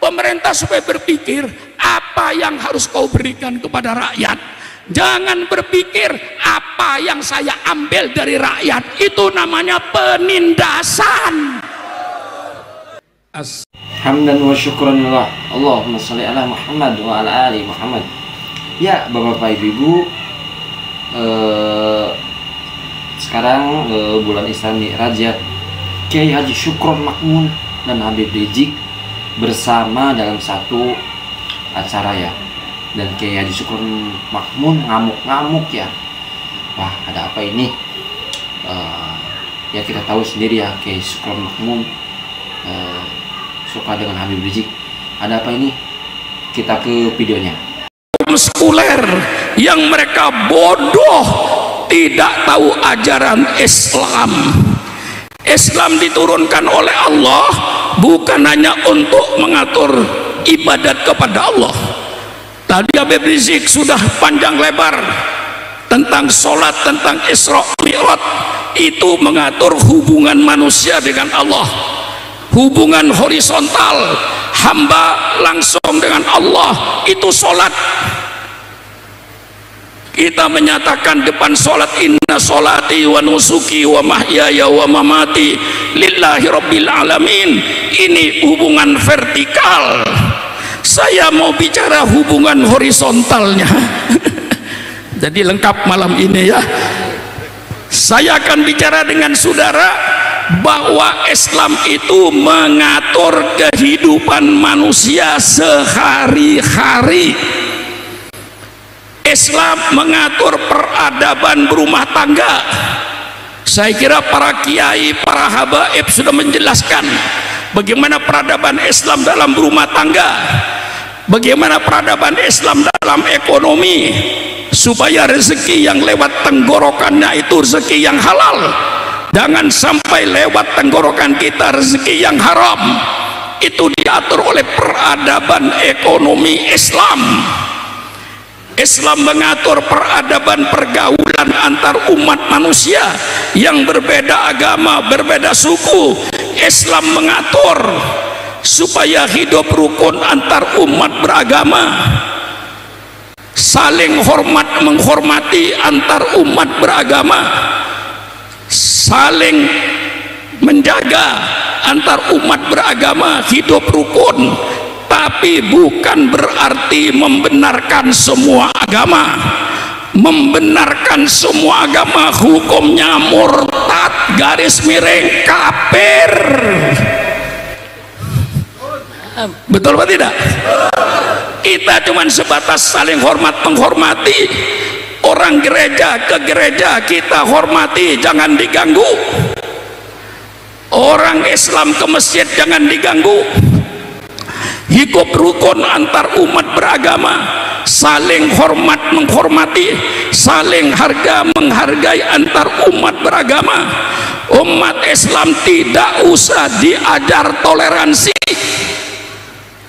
pemerintah supaya berpikir apa yang harus kau berikan kepada rakyat. Jangan berpikir apa yang saya ambil dari rakyat, itu namanya penindasan. Hamdan wa syukranillah. Allahumma sholli ala Muhammad wa ala ali Muhammad. Ya, Bapak Ibu, sekarang bulan Islam Mi'raj ya. Kiai Haji Syukron Makmun dan Habib Rizik bersama dalam satu acara ya. Dan Kiai Haji Syukron Makmun ngamuk-ngamuk ya. Wah, ada apa ini? Ya kita tahu sendiri ya, Kiai Syukron Makmun suka dengan Habib Rizik. Ada apa ini? Kita ke videonya. Sekuler yang mereka bodoh, tidak tahu ajaran Islam. Islam diturunkan oleh Allah bukan hanya untuk mengatur ibadat kepada Allah. Tadi Habib Rizik sudah panjang lebar tentang sholat, tentang Isra Mi'raj. Itu mengatur hubungan manusia dengan Allah, hubungan horizontal hamba langsung dengan Allah, itu sholat. Kita menyatakan depan sholat, inna sholati wa nusuki wa mahyaya wa mamati lillahi rabbil alamin. Ini hubungan vertikal. Saya mau bicara hubungan horizontalnya. Jadi lengkap malam ini ya. Saya akan bicara dengan saudara bahwa Islam itu mengatur kehidupan manusia sehari-hari. Islam mengatur peradaban berumah tangga. Saya kira para kiai, para habaib sudah menjelaskan bagaimana peradaban Islam dalam berumah tangga, bagaimana peradaban Islam dalam ekonomi, supaya rezeki yang lewat tenggorokannya itu rezeki yang halal. Jangan sampai lewat tenggorokan kita rezeki yang haram. Itu diatur oleh peradaban ekonomi Islam. Islam mengatur peradaban pergaulan antar umat manusia yang berbeda agama, berbeda suku. Islam mengatur supaya hidup rukun antar umat beragama, saling hormat menghormati antar umat beragama, saling menjaga antar umat beragama, hidup rukun. Tapi bukan berarti membenarkan semua agama. Membenarkan semua agama hukumnya murtad, garis miring kafir. Betul apa tidak? Kita cuman sebatas saling hormat menghormati. Orang gereja ke gereja kita hormati, jangan diganggu. Orang Islam ke masjid jangan diganggu. Hidup rukun antar umat beragama, saling hormat menghormati, saling harga menghargai antar umat beragama. Umat Islam tidak usah diajar toleransi.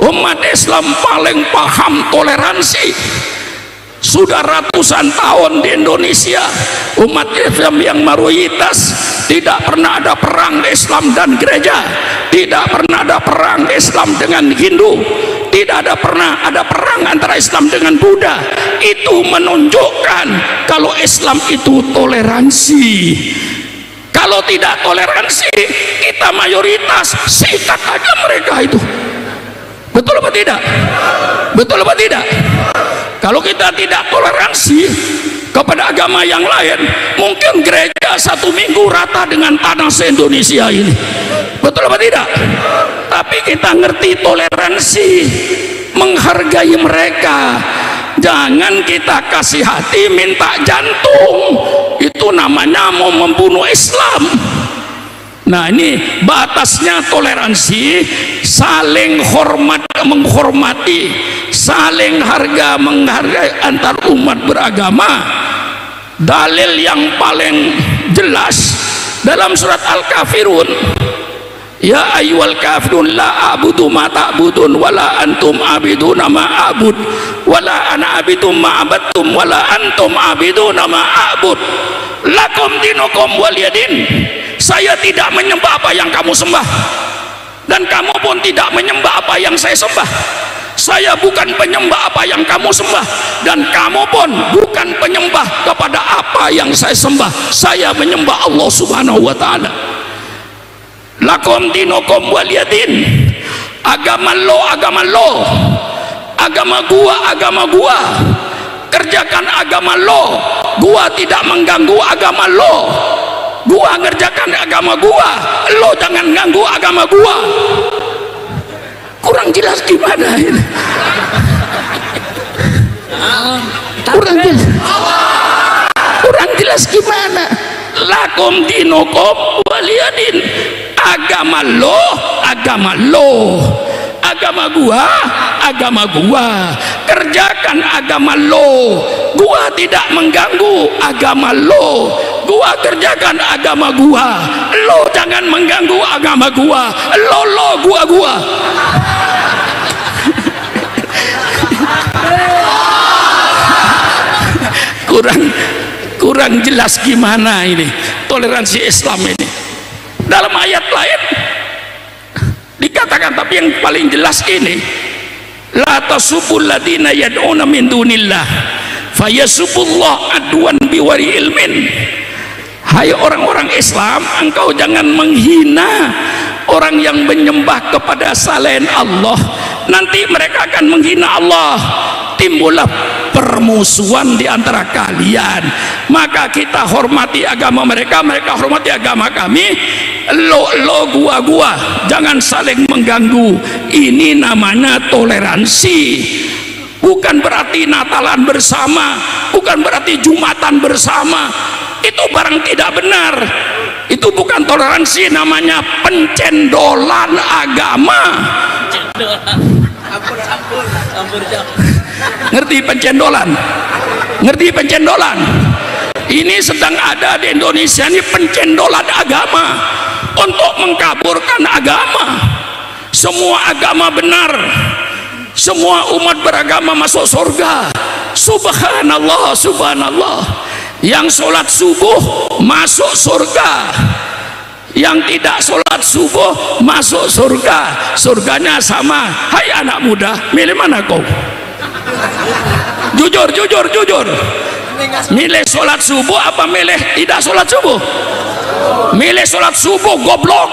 Umat Islam paling paham toleransi. Sudah ratusan tahun di Indonesia umat Islam yang mayoritas, tidak pernah ada perang Islam dan gereja, tidak pernah ada perang Islam dengan Hindu, tidak ada pernah ada perang antara Islam dengan Buddha. Itu menunjukkan kalau Islam itu toleransi. Kalau tidak toleransi, kita mayoritas, sikat aja mereka itu. Betul apa tidak? Betul apa tidak? Kalau kita tidak toleransi kepada agama yang lain, mungkin gereja satu minggu rata dengan tanah se-Indonesia ini. Betul apa tidak? Tapi kita ngerti toleransi, menghargai mereka. Jangan kita kasih hati minta jantung. Itu namanya mau membunuh Islam. Nah, ini batasnya toleransi, saling hormat menghormati, saling harga menghargai antar umat beragama. Dalil yang paling jelas dalam surat Al-Kafirun, ya ayyuhal kafirun la a'budu ma ta'budun wala antum abiduna ma a'bud wala ana abidum ma abattum wala antum abiduna ma a'bud lakum dinukum waliyadin. Saya tidak menyembah apa yang kamu sembah dan kamu pun tidak menyembah apa yang saya sembah. Saya bukan penyembah apa yang kamu sembah, dan kamu pun bukan penyembah kepada apa yang saya sembah. Saya menyembah Allah Subhanahu wa ta'ala. Lakum dinukum waliyadin. Agama lo, agama lo. Agama gua. Kerjakan agama lo. Gua tidak mengganggu agama lo. Gua ngerjakan agama gua. Lo jangan ganggu agama gua. Kurang jelas gimana ini? Kurang jelas gimana? Lakum dinukum waliyadin. Agama lo, agama lo. Agama gua. Kerjakan agama lo. Gua tidak mengganggu agama lo. Gua kerjakan agama gua. Lo jangan mengganggu agama gua. Lo gua. kurang jelas gimana ini toleransi Islam ini. Dalam ayat lain dikatakan, tapi yang paling jelas ini, la tasubul ladina yad'una min dunillah fayasubullah adwan biwari ilmin. Hai orang-orang Islam, engkau jangan menghina orang yang menyembah kepada selain Allah, nanti mereka akan menghina Allah. Timbullah permusuhan di antara kalian. Maka kita hormati agama mereka, mereka hormati agama kami. Lo gua, jangan saling mengganggu. Ini namanya toleransi. Bukan berarti Natalan bersama, bukan berarti Jumatan bersama. Itu barang tidak benar. Itu bukan toleransi, namanya pencendolan agama. Ngerti pencendolan? Ngerti pencendolan? Ini sedang ada di Indonesia, ini pencendolan agama untuk mengkaburkan agama. Semua agama benar, semua umat beragama masuk surga. Subhanallah, subhanallah. Yang sholat subuh masuk surga, yang tidak sholat subuh masuk surga. Surganya sama. Hai anak muda, milih mana kau? Jujur. Milih sholat subuh apa milih tidak sholat subuh? Milih sholat subuh, goblok.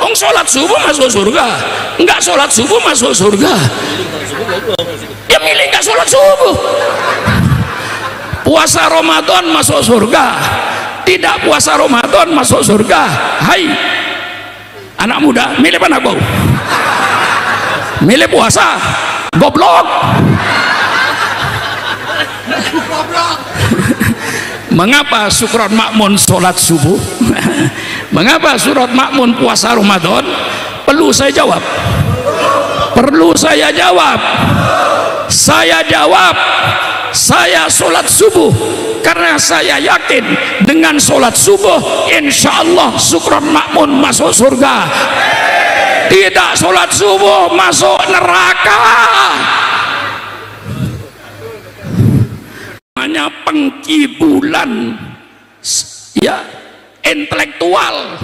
Sholat subuh masuk surga, enggak sholat subuh masuk surga. Ya milih enggak sholat subuh. Puasa Ramadan masuk surga, tidak puasa Ramadan masuk surga. Hai anak muda, milih mana kau? Milih puasa, goblok. Mengapa Sukron Makmun sholat subuh? Mengapa Surat Makmun puasa Ramadan? Perlu saya jawab? Perlu saya jawab? Saya jawab, saya sholat subuh karena saya yakin dengan sholat subuh insya Allah Sukron Makmun masuk surga. Tidak sholat subuh masuk neraka. Namanya pengkibulan ya intelektual.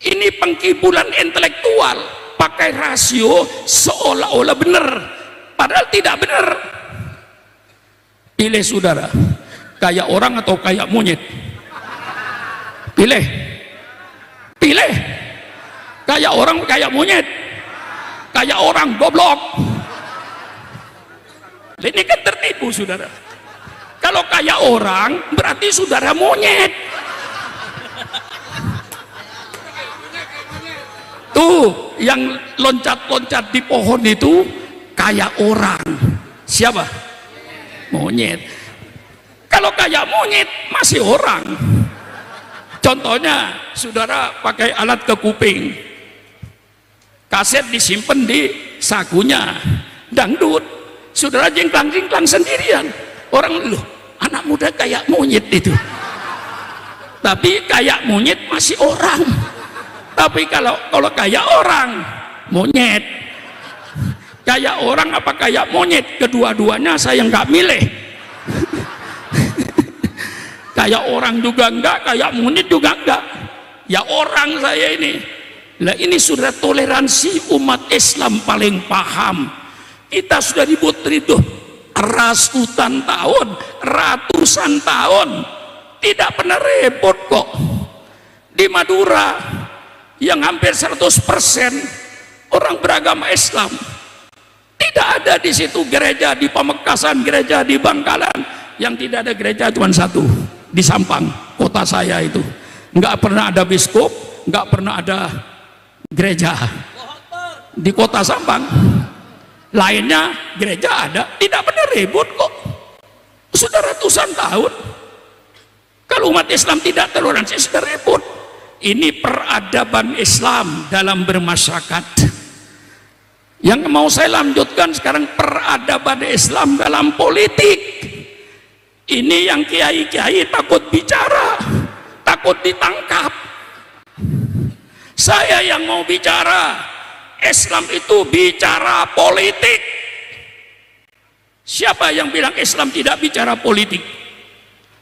Ini pengkibulan intelektual, pakai rasio seolah-olah benar padahal tidak benar. Pilih saudara, kayak orang atau kayak monyet? Pilih kayak orang kayak monyet? Kayak orang, goblok. Ini kan tertipu saudara. Kalau kayak orang berarti saudara monyet. Tuh yang loncat-loncat di pohon itu kayak orang. Siapa? Monyet. Kalau kayak monyet masih orang. Contohnya saudara pakai alat ke kuping, kaset disimpan di sakunya, dangdut, saudara jengklang-jengklang sendirian. Orang loh, anak muda kayak monyet itu, tapi kayak monyet masih orang. Tapi kalau kayak orang, monyet. Kayak orang apa kayak monyet? Kedua-duanya saya nggak milih. kayak orang juga enggak, kayak Munid juga enggak, ya orang saya ini. Lah ini sudah toleransi umat Islam paling paham. Kita sudah ribut ratusan tahun, tidak pernah repot kok. Di Madura yang hampir 100% orang beragama Islam, tidak ada di situ gereja. Di Pamekasan, gereja di Bangkalan, yang tidak ada gereja cuma satu, di Sampang, kota saya itu. Nggak pernah ada biskup, nggak pernah ada gereja di kota Sampang. Lainnya gereja ada, tidak pernah ribut kok. Sudah ratusan tahun. Kalau umat Islam tidak toleransi sudah ribut. Ini peradaban Islam dalam bermasyarakat. Yang mau saya lanjutkan sekarang, peradaban Islam dalam politik. Ini yang kiai-kiai takut bicara, takut ditangkap. Saya yang mau bicara, Islam itu bicara politik. Siapa yang bilang Islam tidak bicara politik?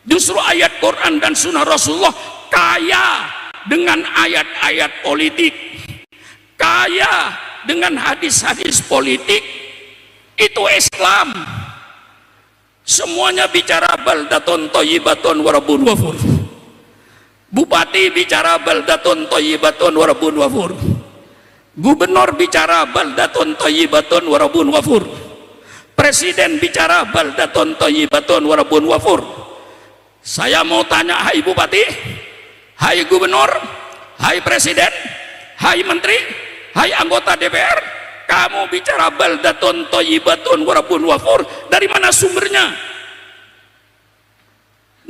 Justru ayat Quran dan sunnah Rasulullah kaya dengan ayat-ayat politik, kaya dengan hadis-hadis politik. Itu Islam. Semuanya bicara baldatun thayyibatun wa rabbun ghafur. Bupati bicara baldatun thayyibatun wa rabbun ghafur. Gubernur bicara baldatun thayyibatun wa rabbun ghafur. Presiden bicara baldatun thayyibatun wa rabbun ghafur. Saya mau tanya, hai bupati, hai gubernur, hai presiden, hai menteri, hai anggota DPR, kamu bicara baldatun thayyibatun wa rabbun ghafur, dari mana sumbernya?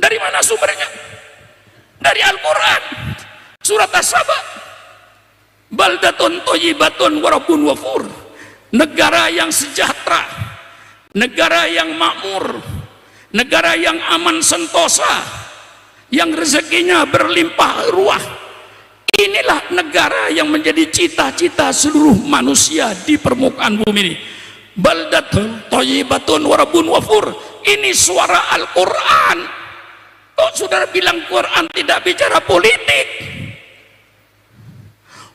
Dari mana sumbernya? Dari Al-Quran, surat As-Saba. Baldatun thayyibatun wa rabbun ghafur, negara yang sejahtera, negara yang makmur, negara yang aman sentosa, yang rezekinya berlimpah ruah. Inilah negara yang menjadi cita-cita seluruh manusia di permukaan bumi ini. Baldatun thayyibatun wa rabbun ghafur. Ini suara Al-Quran. Kok saudara bilang Quran tidak bicara politik?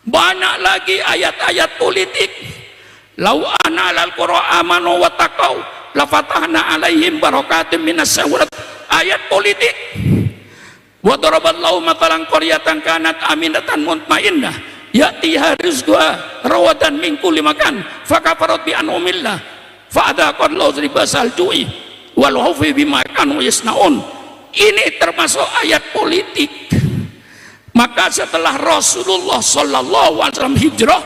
Banyak lagi ayat-ayat politik. Lau ana alal qura amanu wa taqau la fatahna alaihim barakatim minas samawati. Ayat politik. Wa daraballahu matalan qaryatan kanat aminatan mutmainnah ya'tiha rizquha rawadan min kulli makan fakafarat bi an'amillah fa'adaqat lauzribasal ju'i wal khawfi bima kanu yasnaun. Ini termasuk ayat politik. Maka setelah Rasulullah Sallallahu Alaihi Wasallam hijrah,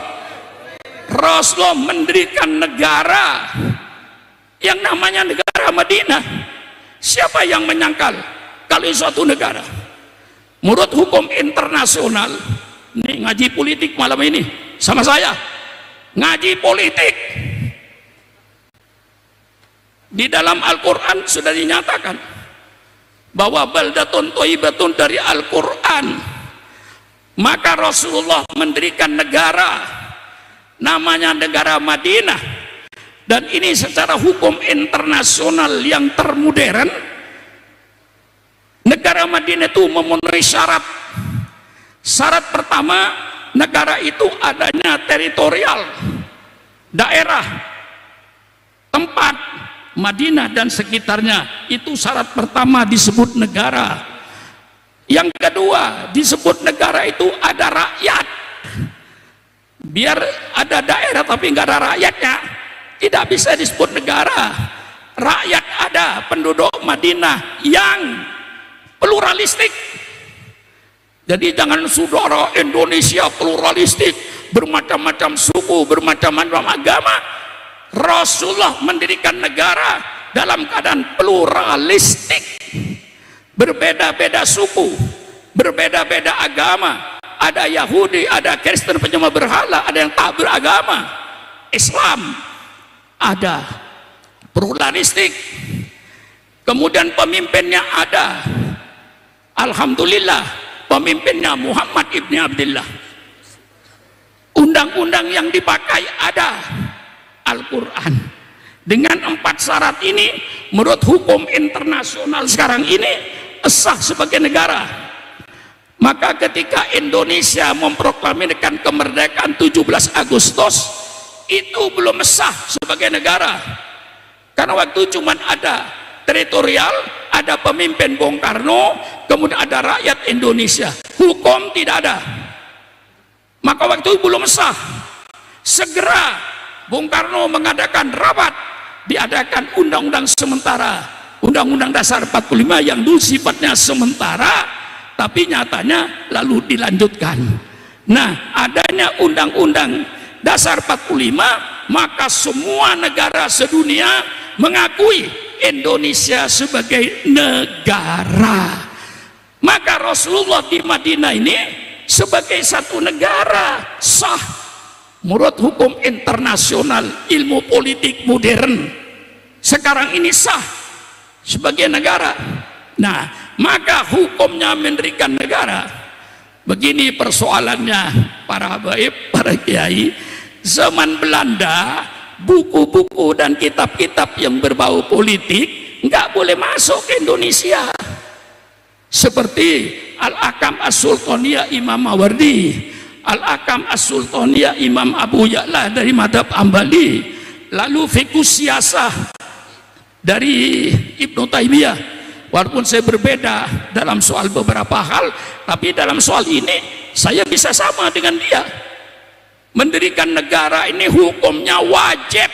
Rasulullah mendirikan negara yang namanya negara Madinah. Siapa yang menyangkal kalau suatu negara menurut hukum internasional, ini ngaji politik malam ini sama saya, ngaji politik. Di dalam Al-Quran sudah dinyatakan bahwa baldatun thayyibatun dari Al-Quran. Maka Rasulullah mendirikan negara namanya negara Madinah, dan ini secara hukum internasional yang termodern. Negara Madinah itu memenuhi syarat. Syarat pertama, negara itu adanya teritorial, daerah, tempat Madinah dan sekitarnya. Itu syarat pertama disebut negara. Yang kedua, disebut negara itu ada rakyat. Biar ada daerah tapi nggak ada rakyatnya, tidak bisa disebut negara. Rakyat ada, penduduk Madinah yang pluralistik. Jadi jangan saudara Indonesia pluralistik, bermacam-macam suku, bermacam-macam agama. Rasulullah mendirikan negara dalam keadaan pluralistik. Berbeda-beda suku, berbeda-beda agama, ada Yahudi, ada Kristen penyembah berhala, ada yang tak beragama, Islam, ada pluralistik. Kemudian pemimpinnya ada, alhamdulillah, pemimpinnya Muhammad ibn Abdullah. Undang-undang yang dipakai ada, Al-Quran. Dengan 4 syarat ini, menurut hukum internasional sekarang ini, sah sebagai negara. Maka ketika Indonesia memproklamirkan kemerdekaan 17 Agustus, itu belum sah sebagai negara, karena waktu cuma ada teritorial, ada pemimpin Bung Karno, kemudian ada rakyat Indonesia, hukum tidak ada. Maka waktu itu belum sah. Segera Bung Karno mengadakan rapat, diadakan undang-undang sementara, Undang-Undang Dasar 45 yang dulu sifatnya sementara, tapi nyatanya lalu dilanjutkan. Nah, adanya Undang-Undang Dasar 45, maka semua negara sedunia mengakui Indonesia sebagai negara. Maka Rasulullah di Madinah ini sebagai satu negara sah menurut hukum internasional ilmu politik modern. Sekarang ini sah sebagai negara. Nah, maka hukumnya mendirikan negara. Begini persoalannya para habaib, para kiai. Zaman Belanda, buku-buku dan kitab-kitab yang berbau politik nggak boleh masuk ke Indonesia. Seperti Al-Akam As-Sultaniyah Imam Mawardi, Al-Akam As-Sultaniyah Imam Abu Ya'la dari madhab Ambali, lalu Fiqhus Siyasah dari Ibnu Taimiyah. Walaupun saya berbeda dalam soal beberapa hal, tapi dalam soal ini saya bisa sama dengan dia. Mendirikan negara ini hukumnya wajib,